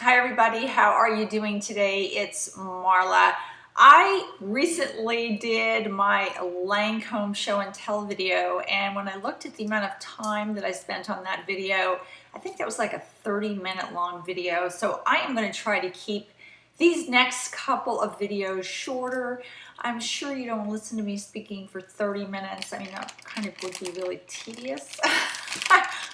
Hi everybody, how are you doing today? It's Marla. I recently did my Lancome show and tell video, and when I looked at the amount of time that I spent on that video, I think that was like a 30-minute long video. So I am going to try to keep these next couple of videos shorter. I'm sure you don't listen to me speaking for 30 minutes. I mean, that kind of would be really tedious.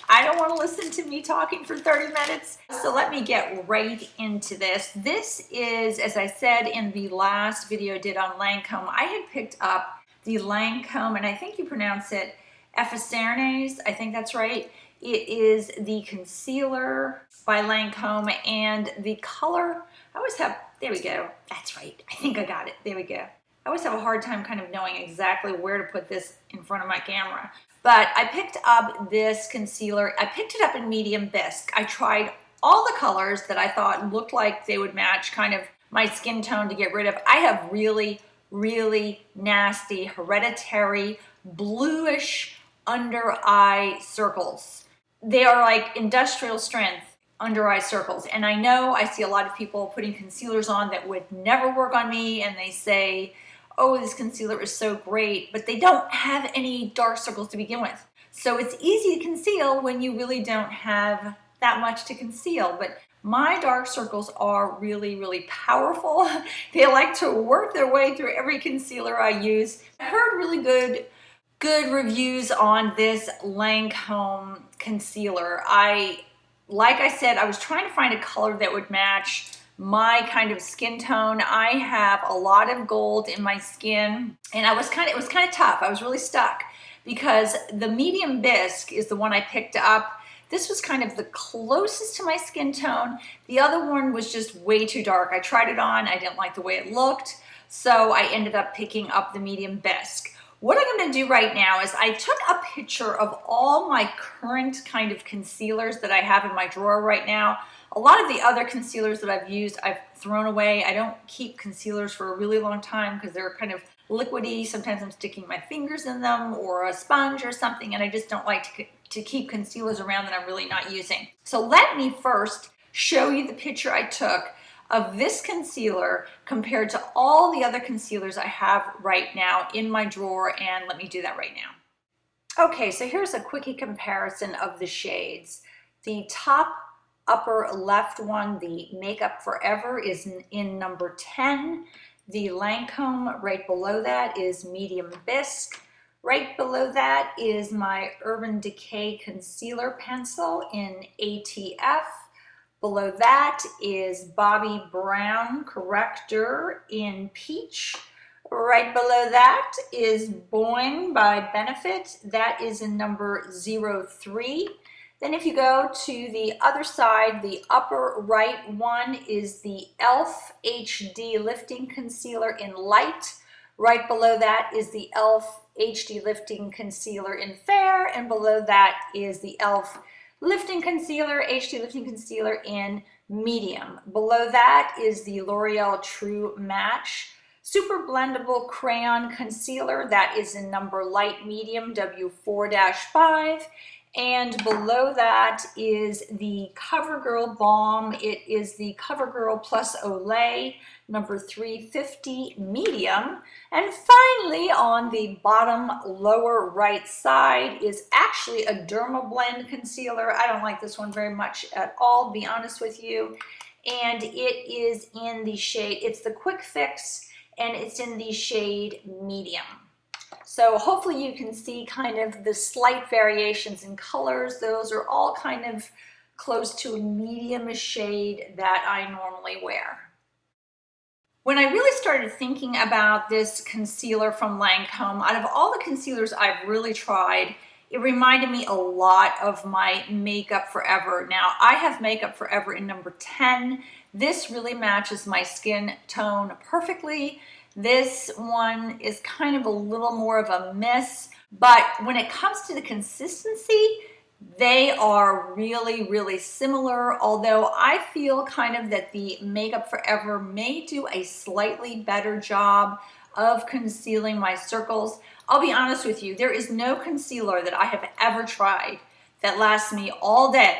I don't want to listen to me talking for 30 minutes. So let me get right into this. This is, as I said in the last video I did on Lancome, I had picked up the Lancome, and I think you pronounce it Effacernes. I think that's right. It is the concealer by Lancome, and the color, I always have, there we go. That's right. I think I got it. There we go. I always have a hard time kind of knowing exactly where to put this in front of my camera. But I picked up this concealer. I picked it up in medium bisque. I tried all the colors that I thought looked like they would match kind of my skin tone to get rid of. I have really, really nasty hereditary bluish under eye circles. They are like industrial strength under eye circles. And I know I see a lot of people putting concealers on that would never work on me, and they say, oh, this concealer is so great, but they don't have any dark circles to begin with. So it's easy to conceal when you really don't have that much to conceal. But my dark circles are really, really powerful. They like to work their way through every concealer I use. I heard really good reviews on this Lancome concealer. Like I said, I was trying to find a color that would match my kind of skin tone. I have a lot of gold in my skin, and it was kind of tough. I was really stuck because the medium bisque is the one I picked up. This was kind of the closest to my skin tone. The other one was just way too dark. I tried it on, I didn't like the way it looked, so I ended up picking up the medium bisque. What I'm going to do right now is I took a picture of all my current kind of concealers that I have in my drawer right now. A lot of the other concealers that I've used, I've thrown away. I don't keep concealers for a really long time because they're kind of liquidy. Sometimes I'm sticking my fingers in them or a sponge or something, and I just don't like to keep concealers around that I'm really not using. So let me first show you the picture I took of this concealer compared to all the other concealers I have right now in my drawer, and let me do that right now. Okay, so here's a quickie comparison of the shades. The top upper left one, the Makeup Forever, is in number 10. The Lancome right below that is medium bisque. Right below that is my Urban Decay concealer pencil in ATF. Below that is Bobbi Brown corrector in peach. Right below that is Boing by Benefit. That is in number 03. Then if you go to the other side, the upper right one is the e.l.f. HD Lifting Concealer in light. Right below that is the e.l.f. HD Lifting Concealer in fair. And below that is the e.l.f. Lifting Concealer, HD Lifting Concealer in medium. Below that is the L'Oreal True Match Super Blendable Crayon Concealer. That is in number light medium, W4-5. And below that is the CoverGirl Balm. It is the CoverGirl Plus Olay, number 350 medium. And finally, on the bottom lower right side is actually a Derma Blend concealer. I don't like this one very much at all, to be honest with you. And it is in the shade, it's the Quick Fix, and it's in the shade medium. So hopefully you can see kind of the slight variations in colors. Those are all kind of close to a medium shade that I normally wear. When I really started thinking about this concealer from Lancome, out of all the concealers I've really tried, it reminded me a lot of my Makeup Forever. Now, I have Makeup Forever in number 10. This really matches my skin tone perfectly. This one is kind of a little more of a miss, but when it comes to the consistency, they are really, really similar, although I feel kind of that the Makeup Forever may do a slightly better job of concealing my circles. I'll be honest with you, there is no concealer that I have ever tried that lasts me all day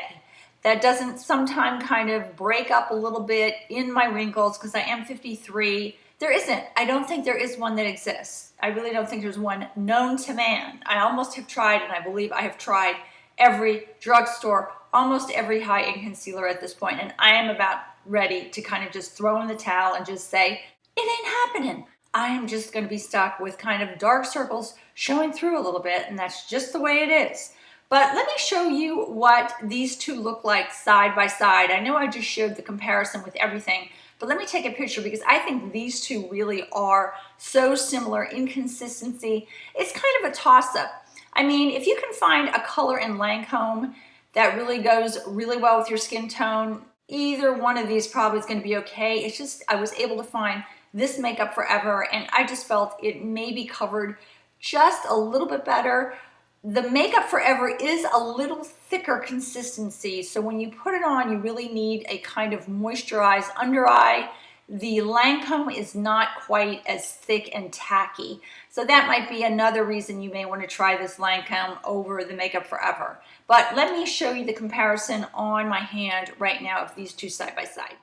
that doesn't sometime kind of break up a little bit in my wrinkles, because I am 53. There isn't. I don't think there is one that exists. I really don't think there's one known to man. I almost have tried, and I believe I have tried every drugstore, almost every high-end concealer at this point, and I am about ready to kind of just throw in the towel and just say, it ain't happening. I am just going to be stuck with kind of dark circles showing through a little bit, and that's just the way it is. But let me show you what these two look like side by side. I know I just showed the comparison with everything, but let me take a picture because I think these two really are so similar in consistency. It's kind of a toss-up. I mean, if you can find a color in Lancome that really goes really well with your skin tone, either one of these probably is going to be okay. It's just I was able to find this Makeup Forever, and I just felt it maybe covered just a little bit better. The Makeup Forever is a little thicker consistency, so when you put it on, you really need a kind of moisturized under eye. The Lancome is not quite as thick and tacky, so that might be another reason you may want to try this Lancome over the Makeup Forever. But let me show you the comparison on my hand right now of these two side by side.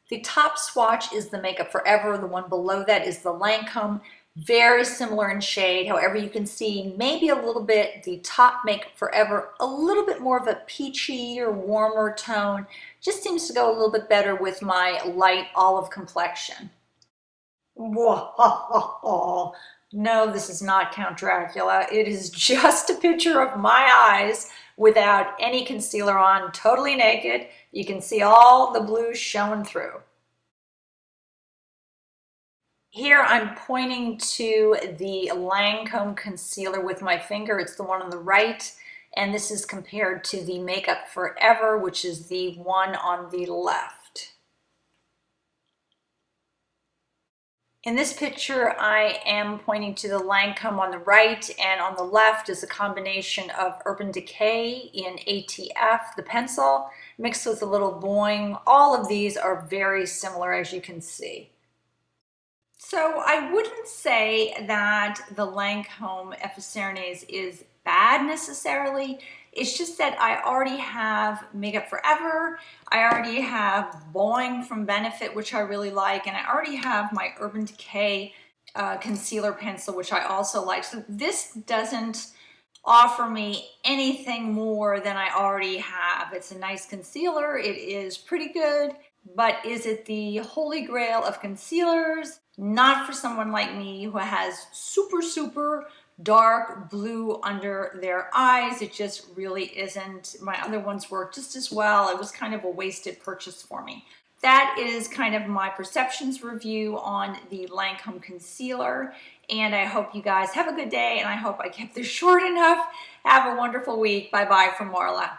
The top swatch is the Makeup Forever. The one below that is the Lancome. Very similar in shade. However, you can see maybe a little bit the top Makeup Forever, a little bit more of a peachy or warmer tone. Just seems to go a little bit better with my light olive complexion. Whoa. No, this is not Count Dracula. It is just a picture of my eyes without any concealer on, totally naked. You can see all the blue showing through. Here I'm pointing to the Lancome concealer with my finger. It's the one on the right, and this is compared to the Makeup Forever, which is the one on the left. In this picture, I am pointing to the Lancome on the right, and on the left is a combination of Urban Decay in ATF, the pencil, mixed with a little Boing. All of these are very similar, as you can see. So I wouldn't say that the Lancome Effacernes is bad necessarily. It's just that I already have Makeup Forever, I already have Boing from Benefit, which I really like, and I already have my Urban Decay concealer pencil, which I also like. So this doesn't offer me anything more than I already have. It's a nice concealer, it is pretty good, but is it the holy grail of concealers? Not for someone like me who has super dark blue under their eyes. It just really isn't. My other ones work just as well. It was kind of a wasted purchase for me. That is kind of my perceptions review on the Lancome concealer, and I hope you guys have a good day, and I hope I kept this short enough. Have a wonderful week. Bye-bye from Marla.